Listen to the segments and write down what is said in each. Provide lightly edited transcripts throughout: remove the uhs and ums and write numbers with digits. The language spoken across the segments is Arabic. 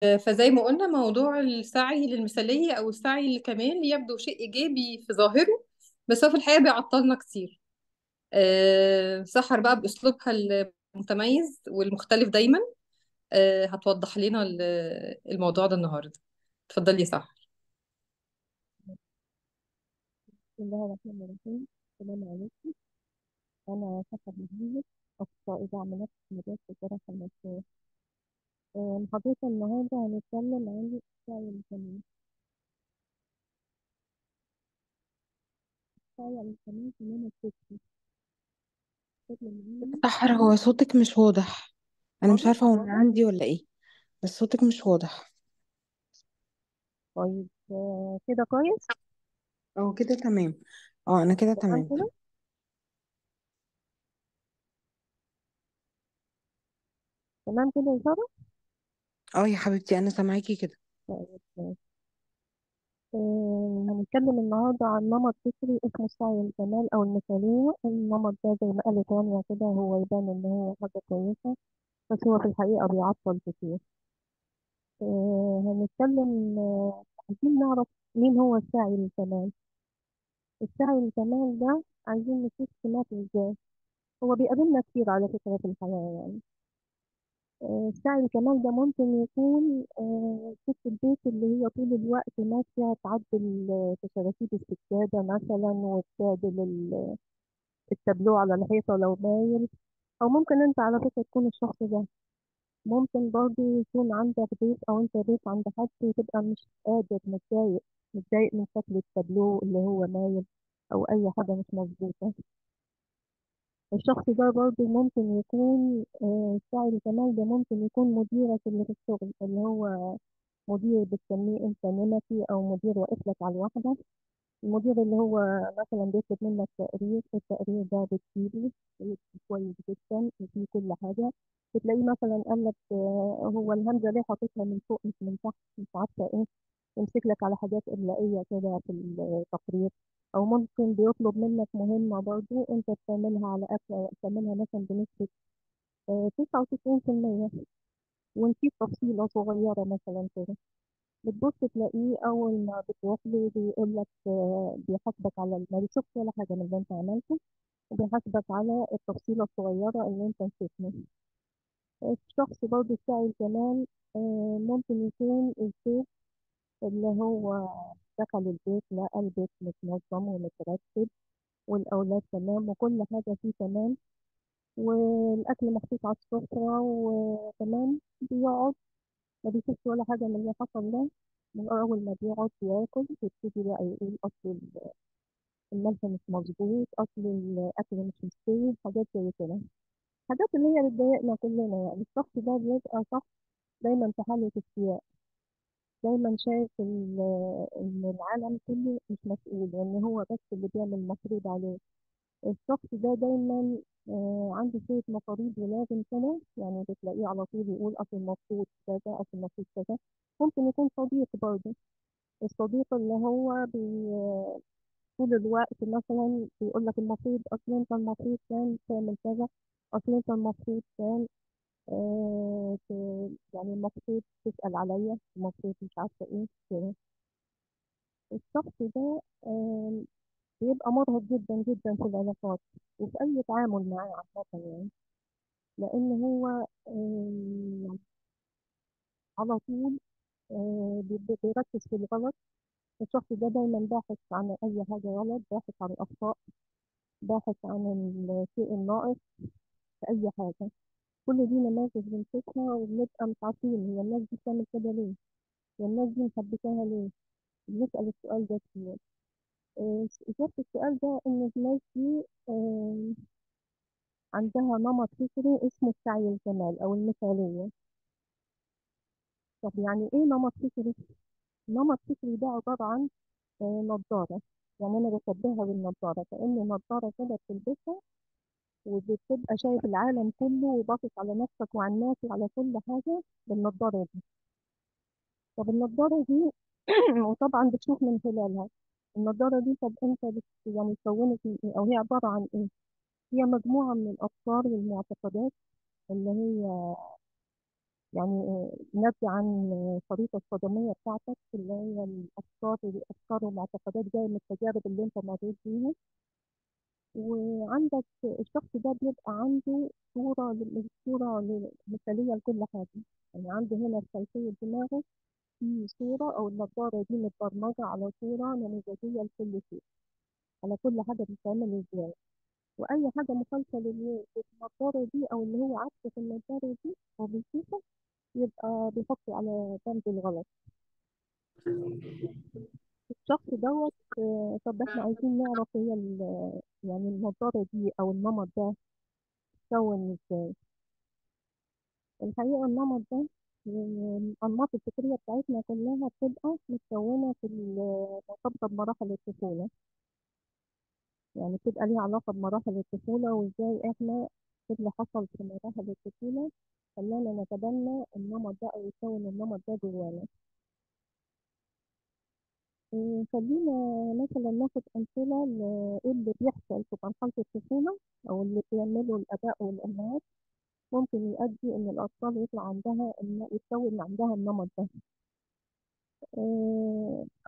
فزي ما قلنا موضوع السعي للمثالية أو السعي للكمال يبدو شيء إيجابي في ظاهره، بس هو في الحقيقة بيعطلنا كتير. سحر بقى بأسلوبها المتميز والمختلف دايما هتوضح لنا الموضوع ده النهاردة. اتفضلي يا سحر. بسم الله الرحمن الرحيم. السلام عليكم. أنا سحر مهندس، أخصائي دعم نفسي في مجال الجراحة النفسية. محاضرتنا النهاردة هنتكلم عن السعي الكمال. السعي الكمال تمام الفكري بشكل معين. سحر، هو صوتك مش واضح. انا مش واضح عارفه هو من واضح. عندي ولا ايه، بس صوتك مش واضح. طيب، كده كويس. اه كده تمام. اه انا كده تمام تمام. كده. تمام كده يا سارة. اه يا حبيبتي انا سامعاكي كده. طيب، هنتكلم النهاردة عن نمط فكري اسمه السعي الكمال أو المثالية. النمط ده زي ما قالت تانية كده هو يبان إن هو حاجة كويسة، بس هو في الحقيقة بيعطل كتير. هنتكلم، عايزين نعرف مين هو السعي للكمال. السعي للكمال ده عايزين نشوف سماته ازاي. هو بيقابلنا كتير على فكرة في الحياة يعني. السعي للكمال ده ممكن يكون ست البيت اللي هي طول الوقت ماشية تعدل في شباشب السجادة مثلا، وتعدل التابلو على الحيطة لو مايل. أو ممكن أنت على فكرة تكون الشخص ده. ممكن برضه يكون عندك بيت أو أنت بيت عند حد وتبقى مش قادر، متضايق من شكل التابلو اللي هو مايل، أو أي حاجة مش مظبوطة. الشخص ده برضه ممكن يكون سعي الكمال ده ممكن يكون مديرك اللي في الشغل، اللي هو مدير بتسميه أنت نمطي، أو مدير واقف لك على الواحدة. المدير اللي هو مثلا بيطلب منك تقرير، التقرير ده بتجيبه كويس جدا وفيه كل حاجة. بتلاقيه مثلا قال لك هو الهمزة ليه حاططها من فوق مش من تحت، مش عارفة ايه. يمسك لك على حاجات إملائية كده في التقرير. أو ممكن بيطلب منك مهمة برضو أنت بتعملها على أكل، تعملها مثلا بنسبة 99%، ونسيت تفصيلة صغيرة مثلا كده. بتبص تلاقيه أول ما بتروح له بيقول لك بيحاسبك على ما بيشوفش ولا حاجة من اللي أنت عملته، وبيحاسبك على التفصيلة الصغيرة اللي أنت نسيتها. الشخص برضه السعي الكمال ممكن يكون الزوج اللي هو دخل البيت لقى البيت متنظم ومترتب، والأولاد تمام وكل حاجة فيه تمام، والأكل محطوط على السفرة وتمام. بيقعد ما بيشوفش ولا حاجة من اللي حصل ده. من أول ما بيقعد ياكل يبتدي بقى يقول أصل الملح مش مظبوط، أصل الأكل مش مستوي، حاجات زي كده. حاجات اللي هي بتضايقنا كلنا يعني. الشخص ده بيبقى شخص دايما في حالة استياء، دايما شايف إن العالم كله مش مسؤول، وإن هو بس اللي بيعمل المفروض عليه. الشخص ده دايما عنده شوية مصاريف ولازم كده يعني. بتلاقيه على طول يقول أصل المفروض كذا، أصل المفروض كذا. ممكن يكون صديق برضه. الصديق اللي هو طول الوقت مثلا بيقول لك المفروض، أصل أنت المفروض كان تعمل كذا، أصل أنت المفروض كان يعني المفروض تسأل عليا، المفروض مش عارفة إيه كده. الشخص ده بيبقى مرهق جدا جدا في العلاقات وفي أي تعامل معاه عامة يعني. لأن هو يعني على طول بيركز في الغلط. الشخص ده دايما باحث عن أي حاجة غلط، باحث عن الأخطاء، باحث عن الشيء الناقص في أي حاجة. كل دي نماذج بنشوفها وبنبقى مش عارفين هي الناس دي بتعمل كده ليه، هي الناس دي محبكاها ليه. بنسأل السؤال ده كتير. إجابة السؤال ده إن الناس دي عندها نمط فكري اسمه السعي الكمال أو المثالية. طب يعني إيه نمط فكري؟ نمط فكري ده عبارة عن نظارة. يعني أنا بشبهها بالنظارة، كأن نظارة كده بتلبسها وبتبقى شايف العالم كله وباصص على نفسك وعلى الناس وعلى كل حاجة بالنظارة دي. طب النظارة دي وطبعا بتشوف من خلالها النظارة دي. طب أنت يعني كونت من إيه، أو هي عبارة عن إيه؟ هي مجموعة من الأفكار والمعتقدات اللي هي يعني نبذة عن الخريطة الصدمية بتاعتك اللي هي الأفكار والمعتقدات جاية من التجارب اللي أنت مريت بيها. وعندك الشخص ده بيبقى عنده صورة مثالية لكل حاجة. يعني عنده هنا في خلفية دماغه في صورة أو النضارة دي متبرمجة على صورة نموذجية لكل شيء، على كل حاجة بتتعمل ازاي. وأي حاجة مخالفة للنضارة دي أو اللي هو عكس في النضارة دي أو بيشوفه يبقى بيحطه على بند الغلط. الشخص دوت طب احنا عايزين نعرف هي يعني النضارة دي أو النمط ده اتكون ازاي. الحقيقة النمط ده الأنماط الفكرية بتاعتنا كلها بتبقى متكونة مرتبطة بمراحل الطفولة. يعني بتبقى ليها علاقة بمراحل الطفولة وازاي احنا إيه اللي حصل في مراحل الطفولة خلانا نتبنى النمط ده أو يكون النمط ده جوانا. خلينا مثلا ناخد أمثلة لإيه اللي بيحصل في مرحلة الطفولة أو اللي بيعمله الآباء والأمهات ممكن يؤدي إن الأطفال يطلع عندها يتكون عندها النمط ده.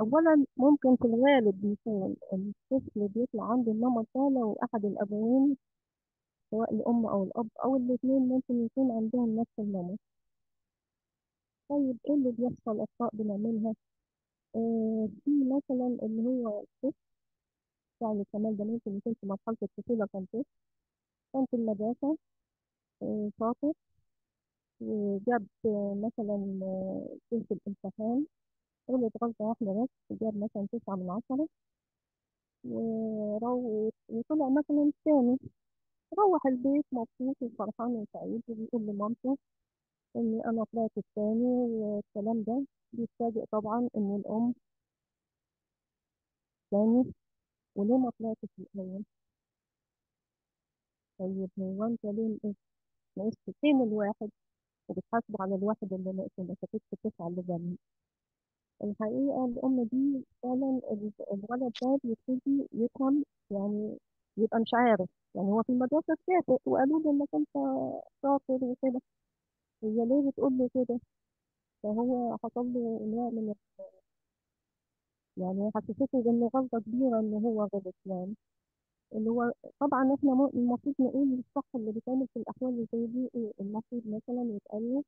أولا ممكن في الغالب بيكون الطفل بيطلع عنده النمط ده لو أحد الأبوين سواء الأم أو الأب أو الاتنين ممكن يكون عندهم نفس النمط. طيب إيه اللي بيحصل أخطاء بنعملها؟ في مثلا اللي هو الطفل يعني كمان ده ممكن يكون في مرحلة الطفولة كان طفل كان في المدرسة شاطر وجاب مثلا في الامتحان غلط غلطة واحدة بس جاب مثلا 9 من 10 وطلع مثلا الثاني. روح البيت مبسوط وفرحان وسعيد وبيقول لمامته إني أنا طلعت الثاني والكلام ده. بيتفاجئ طبعا إن الأم ثاني وليه ما طلعتش الأول. طيب هو أنت ليه نقصت فين الواحد وبتحاسبه على الواحد اللي نقصه ما كانتش 9 اللي جنبه. الحقيقة الأم دي فعلا الولد ده بيبتدي يفهم يعني يبقى مش عارف. يعني هو في المدرسة اتكافئ وقالوا له إنك أنت شاطر وكده، هي ليه بتقول له كده؟ فهو حصل له نوع من يعني حسسته بإنه غلطة كبيرة إن هو غلط يعني. اللي هو طبعا احنا المفروض نقول الصح اللي بيتعمل في الأحوال اللي زي دي إيه. المفروض مثلا يتقال له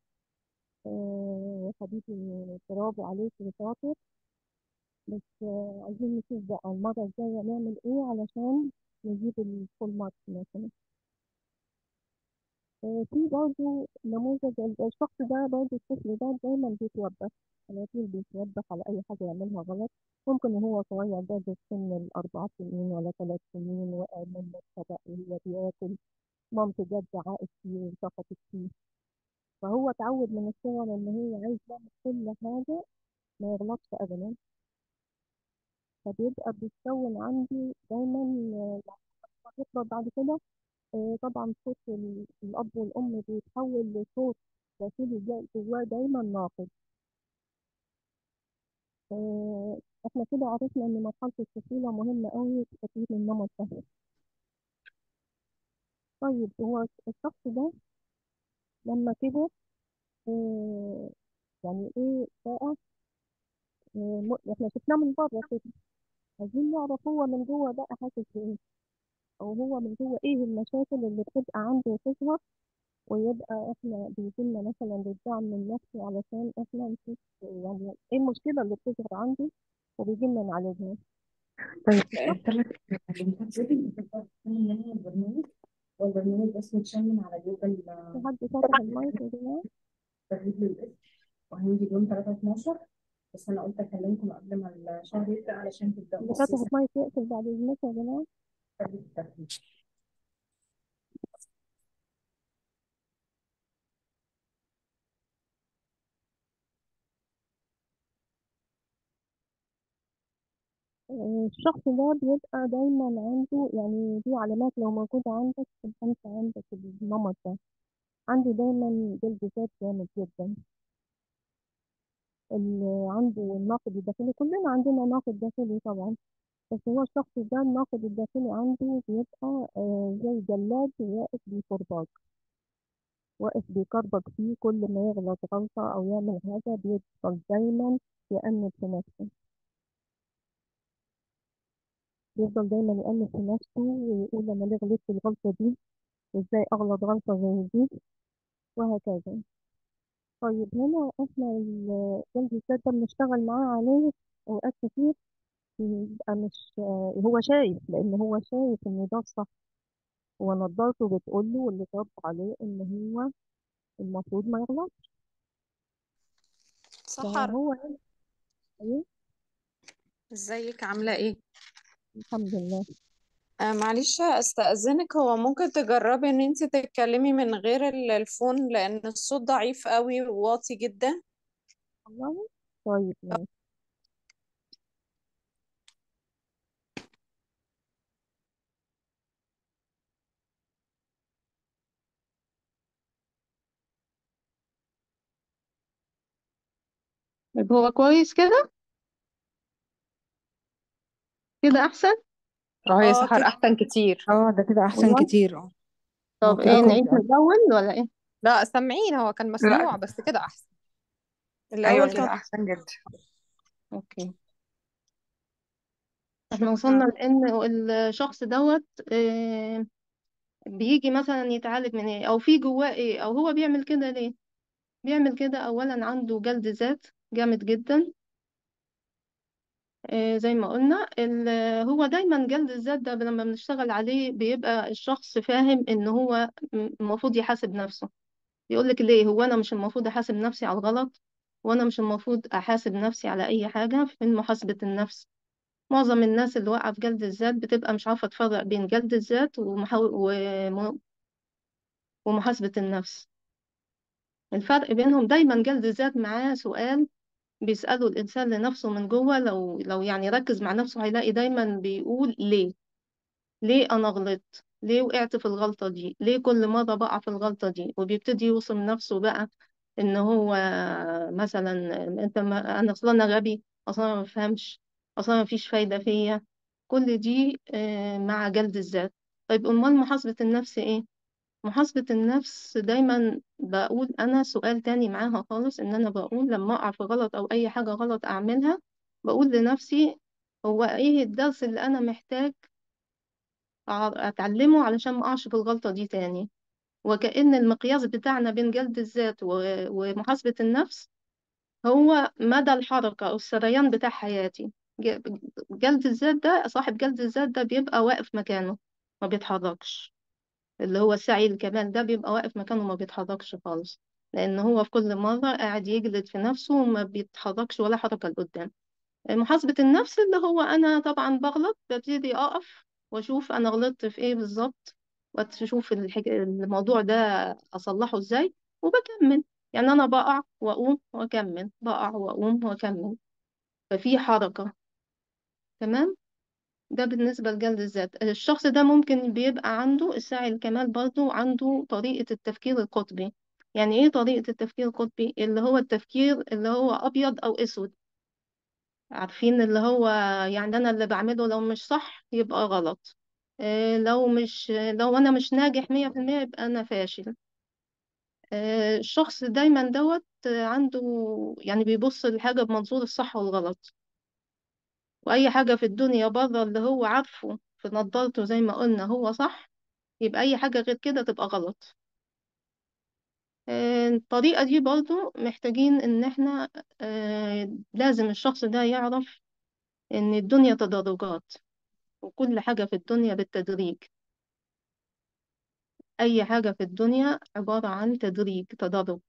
يا حبيبي برافو عليك يا شاطر، بس عايزين نشوف بقى المرة الجاية نعمل ايه علشان نجيب الفول مارك مثلا. في برضه نموذج الشخص ده برضه الطفل ده دايما بيتوبخ على طول بيتوبخ على أي حاجة يعملها غلط. ممكن وهو صغير ده في سن ال4 سنين ولا 3 سنين وقع منه الطبق وهو بياكل مامته جت زعقت فيه وسقطت فيه. فهو اتعود من الصغر إن هو عايز يعمل كل حاجة ما يغلطش أبدا. فبيبقى بيتكون عندي دايما يكبر بعد كده طبعا صوت الأب والأم بيتحول لصوت داخلي جواه دايما ناقد. احنا كده عرفنا ان مرحلة الطفولة مهمة قوي في تكوين النمط ده. طيب هو الشخص ده لما كبر آه، يعني ايه بقى احنا شفناه من بره كده، عايزين نعرف هو من جوه بقى حاسس بايه او هو من جوه ايه المشاكل اللي بتبقى عنده وتظهر ويبقى احنا بيجيلنا مثلا للدعم النفسي علشان احنا نشوف يعني ايه المشكلة اللي بتظهر عنده وبيجيلنا نعالجها. طيب الشخص الثلاث اللينكات دي بتبقى منها البرنامج والبرنامج بس متشمل على جوجل في حد فاتح المايك يا جماعة؟ تغيير الاسم وهنيجي يوم 3/12. بس انا قلت اكلمكم قبل ما الشهر يبدأ علشان اللي تبدأوا فاتح اساسا المايك يقفل بعد إذنك يا جماعة. تغيير الترتيب. الشخص ده بيبقى دايما عنده يعني دي علامات لو موجودة عندك تبقى انت عندك النمط ده. عنده دايما جلد ذات جامد جدا. اللي عنده الناقد الداخلي كلنا عندنا ناقد داخلي طبعا، بس هو الشخص ده الناقد الداخلي عنده بيبقى زي جلاد واقف بالكرباج. واقف بيكربج فيه، كل ما يغلط غلطة أو يعمل حاجة بيفضل دايما يأنب في نفسه، بيفضل دايما يأنب في نفسه ويقول أنا ليه غلطت الغلطة دي، إزاي أغلط غلطة زي دي، وهكذا. طيب هنا احنا جلد الذات ده بنشتغل معاه عليه أوقات كتير، يبقى مش هو شايف، لأن هو شايف إن ده الصح، هو نضارته بتقول له واللي اتربى عليه إن هو المفروض ما يغلطش. سحر، فهو هنا إيه؟ ازيك عاملة ايه؟ الحمد لله. معلش استأذنك، هو ممكن تجربي ان انت تتكلمي من غير الفون لان الصوت ضعيف قوي وواطي جدا. والله طيب ماشي. طيب هو كويس كده، كده احسن. اه يا اه سحر كده. احسن كتير. ده كده احسن والله. كتير. هو طب كده ايه، اه نعيد كويس من أوي. الاول ولا ايه؟ لا سامعين، هو كان مسموع لا، بس كده احسن. ايوه الاول كان. كده احسن جدا. اوكي. احنا وصلنا شكرا. لان الشخص دوت بيجي مثلا يتعالج من ايه، او في جواه ايه، او هو بيعمل كده ليه. بيعمل كده اولا عنده جلد ذات جامد جدا. زي ما قلنا هو دايما جلد الذات ده لما بنشتغل عليه بيبقى الشخص فاهم ان هو المفروض يحاسب نفسه. يقول لك ليه، هو انا مش المفروض احاسب نفسي على الغلط، وانا مش المفروض احاسب نفسي على اي حاجه في محاسبه النفس. معظم الناس اللي واقعه في جلد الذات بتبقى مش عارفه تفرق بين جلد الذات ومحاسبه النفس. الفرق بينهم دايما جلد الذات معاه سؤال بيسأله الإنسان لنفسه من جوه، لو يعني ركز مع نفسه هيلاقي دايما بيقول ليه. ليه أنا غلطت، ليه وقعت في الغلطة دي، ليه كل مرة بقع في الغلطة دي، وبيبتدي يوصم نفسه بقى إن هو مثلا أنت ما أنا أصلا أنا غبي، أصلا أنا ما بفهمش، أصلا ما فيش فايدة فيا. كل دي مع جلد الذات. طيب أمال محاسبة النفس إيه؟ محاسبة النفس دايما بقول أنا سؤال تاني معاها خالص، إن أنا بقول لما أقع في غلط أو أي حاجة غلط أعملها بقول لنفسي هو إيه الدرس اللي أنا محتاج أتعلمه علشان ما أقعش في الغلطة دي تاني. وكأن المقياس بتاعنا بين جلد الذات ومحاسبة النفس هو مدى الحركة أو السريان بتاع حياتي. ج- جلد الذات ده، صاحب جلد الذات ده بيبقى واقف مكانه ما بيتحركش. اللي هو السعي الكمال ده بيبقى واقف مكانه ما بيتحركش خالص، لأن هو في كل مرة قاعد يجلد في نفسه وما بيتحركش ولا حركة لقدام. محاسبة النفس اللي هو أنا طبعا بغلط، ببتدي أقف وأشوف أنا غلطت في إيه بالظبط، وأشوف الموضوع ده أصلحه إزاي، وبكمل. يعني أنا بقع وأقوم وأكمل، بقع وأقوم وأكمل، ففي حركة. تمام. ده بالنسبة لجلد الذات. الشخص ده ممكن بيبقى عنده السعي الكمال، برضو عنده طريقة التفكير القطبي. يعني ايه طريقة التفكير القطبي؟ اللي هو التفكير اللي هو أبيض أو أسود. عارفين اللي هو يعني أنا اللي بعمله لو مش صح يبقى غلط، لو أنا مش ناجح 100% يبقى أنا فاشل. الشخص دايما دوت عنده، يعني بيبص للحاجة بمنظور الصح والغلط. وأي حاجة في الدنيا بره اللي هو عارفه في نظارته زي ما قلنا هو صح، يبقى أي حاجة غير كده تبقى غلط. الطريقة دي برضو محتاجين إن احنا لازم الشخص ده يعرف إن الدنيا تدرجات، وكل حاجة في الدنيا بالتدريج. أي حاجة في الدنيا عبارة عن تدريج، تدرج.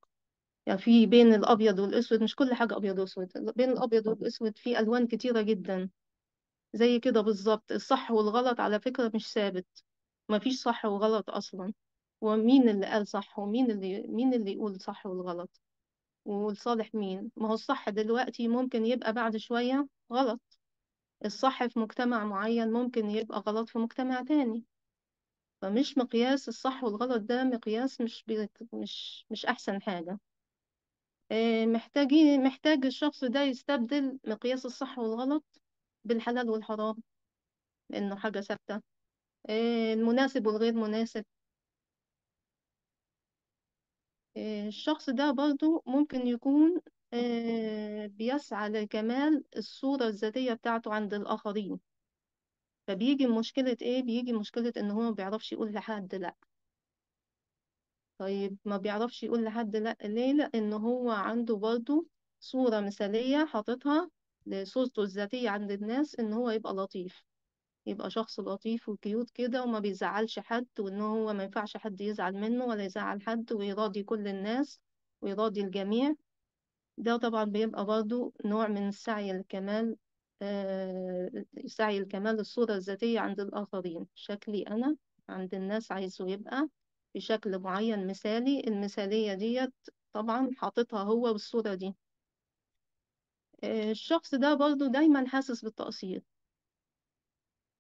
يعني في بين الأبيض والأسود، مش كل حاجة أبيض وأسود، بين الأبيض والأسود في ألوان كتيرة جدا. زي كده بالظبط الصح والغلط على فكرة مش ثابت، مفيش صح وغلط أصلا. ومين اللي قال صح، مين اللي يقول صح والغلط، والصالح مين؟ ما هو الصح دلوقتي ممكن يبقى بعد شوية غلط. الصح في مجتمع معين ممكن يبقى غلط في مجتمع تاني. فمش مقياس الصح والغلط ده مقياس مش أحسن حاجة. محتاج الشخص ده يستبدل مقياس الصح والغلط بالحلال والحرام، لأنه حاجة ثابتة. المناسب والغير مناسب. الشخص ده برضو ممكن يكون بيسعى لكمال الصورة الذاتية بتاعته عند الآخرين. فبيجي مشكلة إيه؟ بيجي مشكلة إن هو ما بيعرفش يقول لحد لأ. طيب ما بيعرفش يقول لحد لأ ليه؟ لأن هو عنده برضو صورة مثالية حاططها لصورته الذاتية عند الناس، إن هو يبقى لطيف، يبقى شخص لطيف وكيوت كده وما بيزعلش حد، وإن هو ما ينفعش حد يزعل منه ولا يزعل حد، ويراضي كل الناس ويراضي الجميع. ده طبعا بيبقى برضو نوع من السعي للكمال، سعي الكمال الصورة الذاتية عند الآخرين. شكلي أنا عند الناس عايزه يبقى بشكل معين مثالي، المثالية ديت طبعا حاططها هو بالصورة دي. الشخص ده برضو دايما حاسس بالتقصير.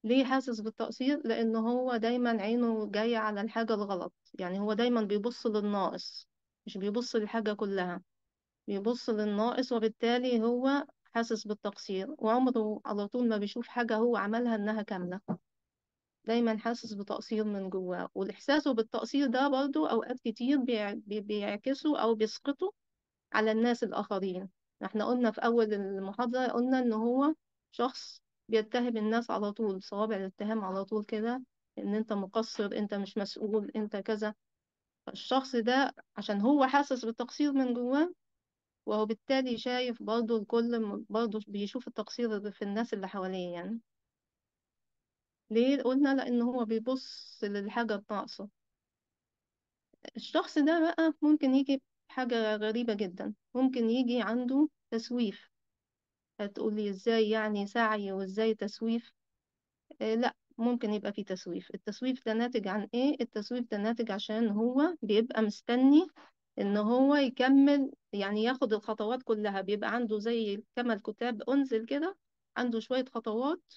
ليه حاسس بالتقصير؟ لأن هو دايما عينه جاية على الحاجة الغلط، يعني هو دايما بيبص للناقص، مش بيبص للحاجة كلها، بيبص للناقص، وبالتالي هو حاسس بالتقصير، وعمره على طول ما بيشوف حاجة هو عملها إنها كاملة. دايما حاسس بتقصير من جواه، والإحساسه بالتقصير ده برضو أوقات كتير بيعكسه أو بيسقطه على الناس الآخرين. احنا قلنا في أول المحاضرة، قلنا إن هو شخص بيتهم الناس على طول، صوابع الاتهام على طول كده، إن أنت مقصر، أنت مش مسؤول، أنت كذا. فالشخص ده عشان هو حاسس بالتقصير من جواه، وهو بالتالي شايف برضه الكل برضه بيشوف التقصير في الناس اللي حواليه يعني. ليه قلنا؟ لأن هو بيبص للحاجة الناقصة. الشخص ده بقى ممكن يجي بحاجة غريبة جدا، ممكن يجي عنده تسويف. هتقولي ازاي يعني سعي وازاي تسويف؟ لا، ممكن يبقى في تسويف. التسويف ده ناتج عن ايه؟ التسويف ده ناتج عشان هو بيبقى مستني ان هو يكمل، يعني ياخد الخطوات كلها. بيبقى عنده زي كما الكتاب انزل كده، عنده شوية خطوات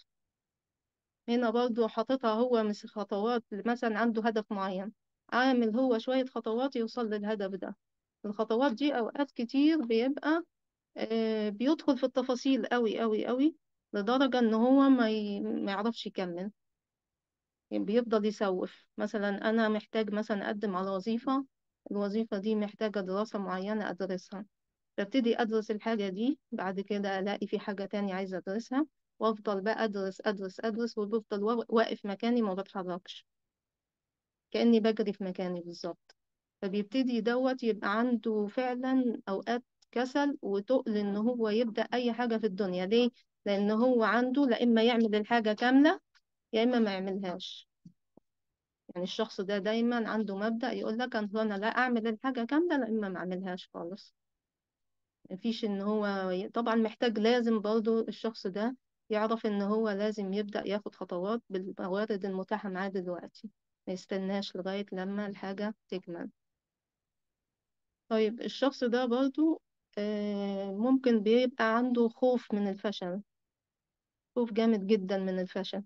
هنا برضو حاططها هو، مش خطوات مثلا عنده هدف معين، عامل هو شوية خطوات يوصل للهدف ده. الخطوات دي أوقات كتير بيبقى بيدخل في التفاصيل قوي قوي قوي، لدرجة إن هو ما يعرفش يكمل. يعني بيفضل يسوف. مثلا أنا محتاج مثلا أقدم على وظيفة، الوظيفة دي محتاجة دراسة معينة أدرسها، ببتدي أدرس الحاجة دي، بعد كده ألاقي في حاجة تانية عايزة أدرسها، وأفضل بقى أدرس أدرس أدرس، وبفضل واقف مكاني ما بتحركش، كأني بجري في مكاني بالظبط. فبيبتدي دوت يبقى عنده فعلا أوقات كسل وتقل إن هو يبدأ أي حاجة في الدنيا. ليه؟ لأن هو عنده لا إما يعمل الحاجة كاملة، يا إما ما يعملهاش. يعني الشخص ده دايما عنده مبدأ يقول لك أنا لا أعمل الحاجة كاملة، لا إما ما أعملهاش خالص. مفيش ان هو طبعا محتاج، لازم برضو الشخص ده يعرف ان هو لازم يبدأ ياخد خطوات بالموارد المتاحة معاه دلوقتي، ما يستناش لغاية لما الحاجة تكمل. طيب الشخص ده برضو ممكن بيبقى عنده خوف من الفشل، خوف جامد جدا من الفشل.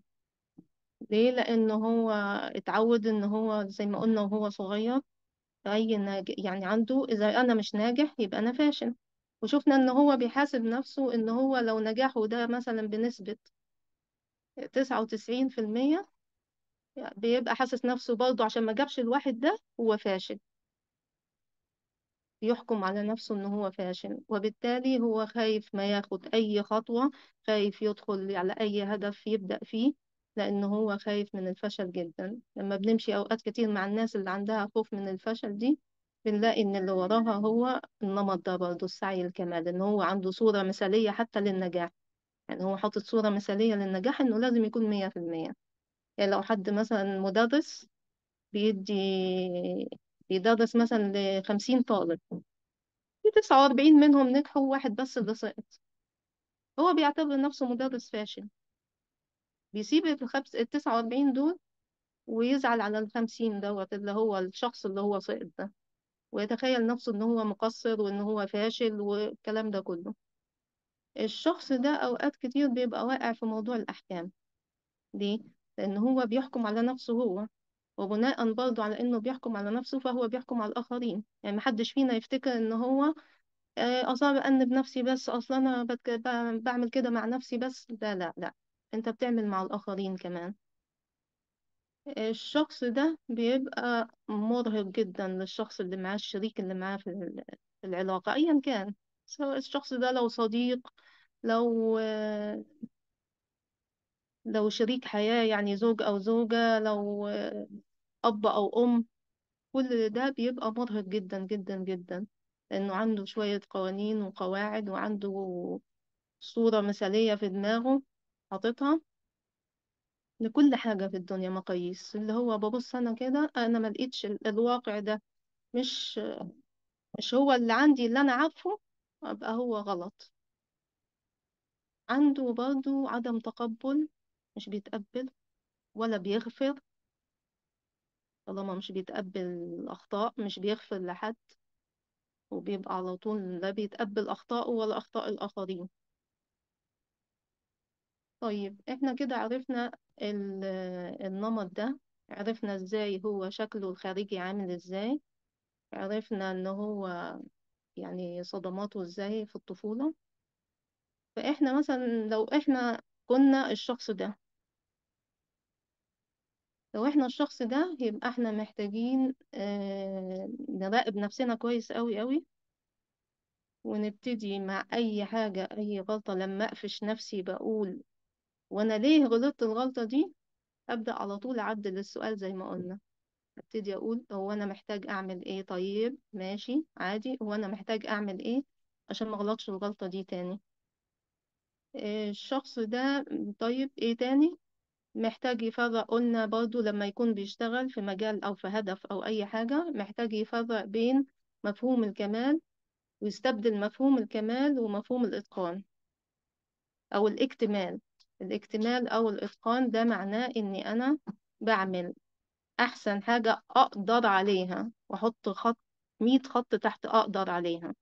ليه؟ لأنه هو اتعود ان هو زي ما قلنا وهو صغير، أي يعني عنده إذا أنا مش ناجح يبقى أنا فاشل. وشفنا إن هو بيحاسب نفسه إن هو لو نجاحه ده مثلا بنسبة 99%، بيبقى حاسس نفسه برضه عشان ما جابش الواحد ده هو فاشل، يحكم على نفسه إن هو فاشل، وبالتالي هو خايف ما ياخد أي خطوة، خايف يدخل على أي هدف يبدأ فيه، لأن هو خايف من الفشل جدا. لما بنمشي أوقات كتير مع الناس اللي عندها خوف من الفشل دي، بنلاقي إن اللي وراها هو النمط ده برضه، السعي للكمال، إن هو عنده صورة مثالية حتى للنجاح. يعني هو حاطط صورة مثالية للنجاح إنه لازم يكون 100%. يعني لو حد مثلا مدرس بيدي بيدرس مثلا ل50 طالب، في 49 منهم نجحوا وواحد بس اللي سقط، هو بيعتبر نفسه مدرس فاشل، بيسيب ال49 دول ويزعل على ال50 دوت اللي هو الشخص اللي هو سقط ده، ويتخيل نفسه إن هو مقصر وإن هو فاشل والكلام ده كله. الشخص ده أوقات كتير بيبقى واقع في موضوع الأحكام. ليه؟ لأن هو بيحكم على نفسه هو، وبناء برضه على إنه بيحكم على نفسه فهو بيحكم على الآخرين. يعني محدش فينا يفتكر إن هو أصلا بأنب نفسي بس، أصلا أنا بعمل كده مع نفسي بس. لا لا لا، أنت بتعمل مع الآخرين كمان. الشخص ده بيبقى مرهق جدا للشخص اللي معاه، الشريك اللي معاه في العلاقة أيا كان، سواء الشخص ده لو صديق، لو لو شريك حياة يعني زوج أو زوجة، لو أب أو أم. كل ده بيبقى مرهق جدا جدا جدا، لأنه عنده شوية قوانين وقواعد، وعنده صورة مثالية في دماغه حاططها لكل حاجة في الدنيا، مقاييس اللي هو ببص أنا كده أنا ما لقيتش الواقع ده مش مش هو اللي عندي اللي أنا عارفه، أبقى هو غلط. عنده برضو عدم تقبل، مش بيتقبل ولا بيغفر. طالما مش بيتقبل الأخطاء مش بيغفر لحد، وبيبقى على طول لا بيتقبل أخطاءه ولا أخطاء الآخرين. طيب احنا كده عرفنا النمط ده، عرفنا ازاي هو شكله الخارجي عامل ازاي، عرفنا ان هو يعني صدماته ازاي في الطفولة. فاحنا مثلا لو احنا كنا الشخص ده، لو احنا الشخص ده يبقى احنا محتاجين نراقب نفسنا كويس قوي قوي، ونبتدي مع اي حاجة اي غلطة لما اقفش نفسي بقول وانا ليه غلطت الغلطة دي، ابدأ على طول اعدل السؤال زي ما قلنا. ابتدي اقول هو انا محتاج اعمل ايه، طيب ماشي عادي، هو انا محتاج اعمل ايه عشان ما اغلطش الغلطة دي تاني. الشخص ده طيب ايه تاني محتاج يفرق. قلنا برضو لما يكون بيشتغل في مجال او في هدف او اي حاجة، محتاج يفرق بين مفهوم الكمال، ويستبدل مفهوم الكمال ومفهوم الاتقان او الاكتمال. الاكتمال او الاتقان ده معناه اني انا بعمل احسن حاجة اقدر عليها، واحط خط 100 خط تحت اقدر عليها.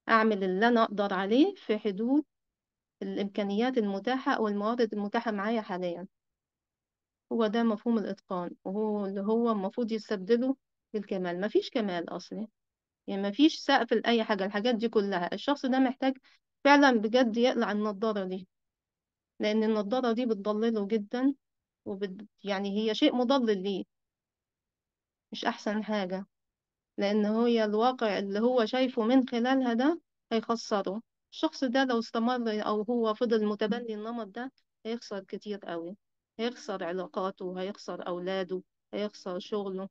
اعمل اللي انا اقدر عليه في حدود الامكانيات المتاحة او الموارد المتاحة معايا حاليا. هو ده مفهوم الاتقان، وهو اللي هو المفروض يستبدله بالكمال. مفيش كمال اصلي، يعني مفيش سقف لأي حاجة. الحاجات دي كلها الشخص ده محتاج فعلا بجد يقلع النضارة دي، لأن النضارة دي بتضلله جدا، يعني هي شيء مضلل ليه، مش أحسن حاجة. لأن هي الواقع اللي هو شايفه من خلالها ده هيخسره. الشخص ده لو استمر أو هو فضل متبني النمط ده هيخسر كتير قوي، هيخسر علاقاته، هيخسر أولاده، هيخسر شغله.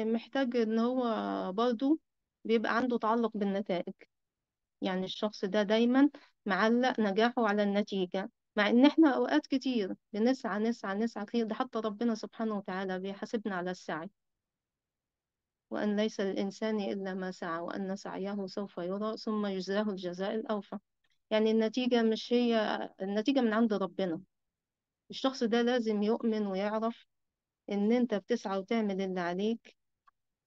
محتاج إن هو برضو بيبقى عنده تعلق بالنتائج. يعني الشخص ده دايما معلق نجاحه على النتيجة، مع إن إحنا أوقات كتير بنسعى نسعى نسعى كتير، ده حتى ربنا سبحانه وتعالى بيحاسبنا على السعي، وأن ليس للإنسان إلا ما سعى وأن سعيه سوف يرى ثم يجزاه الجزاء الأوفى. يعني النتيجة مش هي، النتيجة من عند ربنا. الشخص ده لازم يؤمن ويعرف إن أنت بتسعى وتعمل اللي عليك،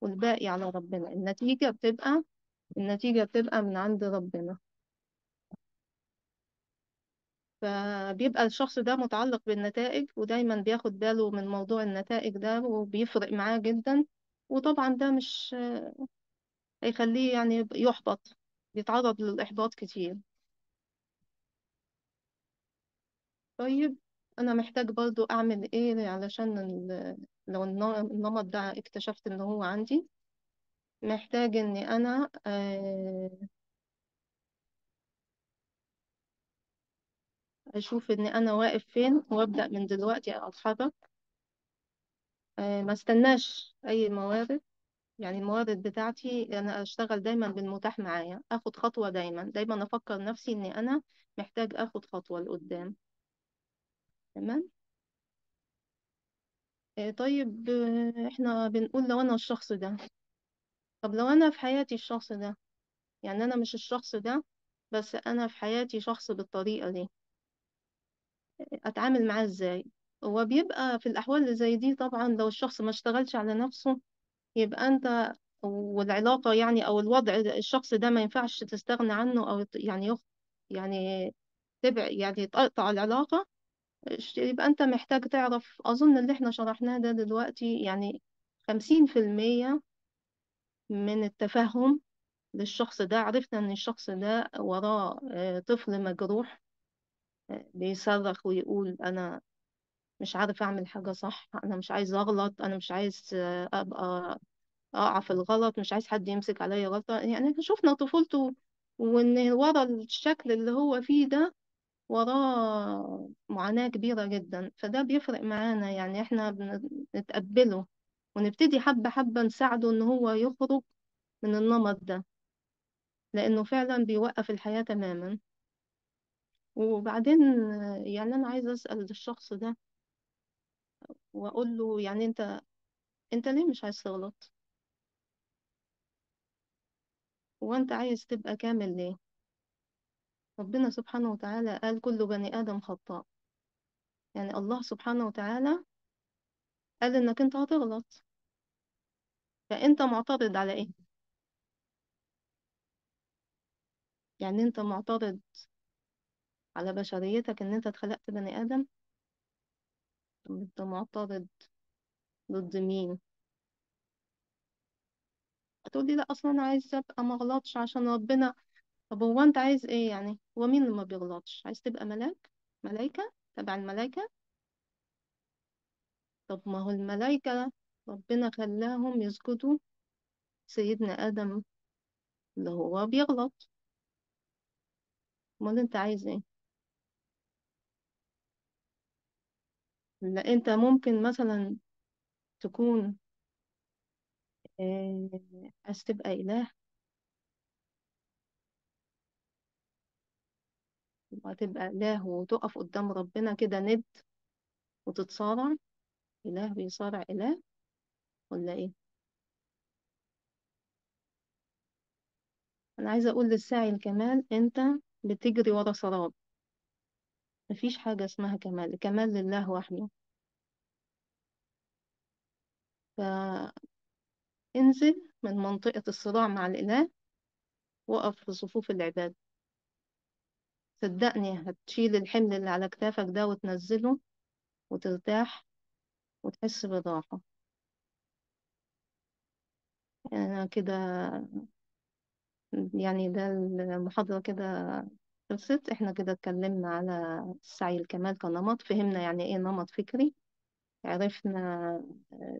والباقي على ربنا. النتيجة بتبقى من عند ربنا. فبيبقى الشخص ده متعلق بالنتائج، ودايما بياخد باله من موضوع النتائج ده، وبيفرق معاه جدا. وطبعا ده مش هيخليه يعني يحبط، بيتعرض للإحباط كتير. طيب أنا محتاج برضو أعمل إيه علشان لو النمط ده اكتشفت إن هو عندي، محتاج إني أنا أشوف إن أنا واقف فين، وأبدأ من دلوقتي أتحرك. ما استناش أي موارد. يعني الموارد بتاعتي أنا أشتغل دايما بالمتاح معايا، أخد خطوة دايما، دايما أفكر نفسي إني أنا محتاج أخد خطوة لقدام. تمام. طيب إحنا بنقول لو أنا الشخص ده، طب لو أنا في حياتي الشخص ده، يعني أنا مش الشخص ده بس أنا في حياتي شخص بالطريقة دي، أتعامل معاه إزاي؟ هو بيبقى في الأحوال اللي زي دي طبعا لو الشخص ما اشتغلش على نفسه، يبقى أنت والعلاقة يعني أو الوضع الشخص ده ما ينفعش تستغنى عنه، أو يعني يعني يعني تقطع العلاقة. يبقى أنت محتاج تعرف، أظن اللي احنا شرحناه ده دلوقتي يعني 50% من التفهم للشخص ده. عرفنا إن الشخص ده وراه طفل مجروح، بيصرخ ويقول أنا مش عارف أعمل حاجة صح، أنا مش عايز أغلط، أنا مش عايز أبقى أقع في الغلط، مش عايز حد يمسك عليا غلطة. يعني شفنا طفولته، وإن ورا الشكل اللي هو فيه ده وراه معاناة كبيرة جدا، فده بيفرق معانا. يعني احنا بنتقبله ونبتدي حبة حبة نساعده إن هو يخرج من النمط ده، لأنه فعلا بيوقف الحياة تماما. وبعدين يعني أنا عايزة أسأل الشخص ده وأقول له يعني أنت ليه مش عايز تغلط؟ وأنت عايز تبقى كامل ليه؟ ربنا سبحانه وتعالى قال كل بني آدم خطاء. يعني الله سبحانه وتعالى قال إنك أنت هتغلط، فأنت معترض على إيه؟ يعني أنت معترض على بشريتك إن أنت اتخلقت بني آدم؟ طب أنت معترض ضد مين؟ هتقولي لا، أصلا أنا عايز أبقى مغلطش عشان ربنا. طب هو أنت عايز إيه يعني؟ هو مين اللي ما بيغلطش؟ عايز تبقى ملاك؟ ملايكة؟ تبع الملايكة؟ طب ما هو الملايكة ربنا خلاهم يسجدوا سيدنا آدم اللي هو بيغلط. امال انت عايز ايه؟ لا، انت ممكن مثلا تكون آه، عايز تبقى إله، وهتبقى إله وتقف قدام ربنا كده ند وتتصارع، إله بيصارع إله، ولا ايه؟ انا عايزة اقول للساعي الكمال انت بتجري ورا سراب. مفيش حاجة اسمها كمال، الكمال لله وحده. فانزل من منطقة الصراع مع الإله، وقف في صفوف العباد. صدقني هتشيل الحمل اللي على كتافك ده وتنزله وترتاح وتحس بالراحة. أنا كده يعني ده المحاضرة كده خلصت. احنا كده اتكلمنا على السعي الكمال كنمط، فهمنا يعني ايه نمط فكري، عرفنا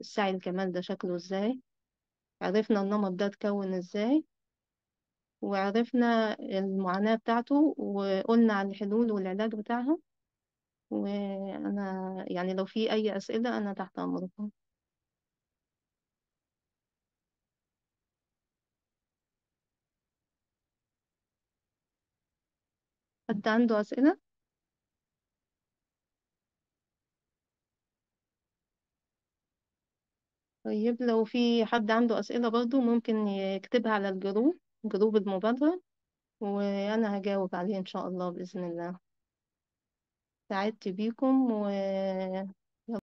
السعي الكمال ده شكله ازاي، عرفنا النمط ده اتكون ازاي، وعرفنا المعاناة بتاعته، وقلنا على الحلول والعلاج بتاعها. وأنا يعني لو في أي أسئلة أنا تحت أمركم. حد عنده أسئلة؟ طيب لو في حد عنده أسئلة برضو ممكن يكتبها على الجروب، جروب المبادرة، وأنا هجاوب عليه إن شاء الله بإذن الله. سعدت بيكم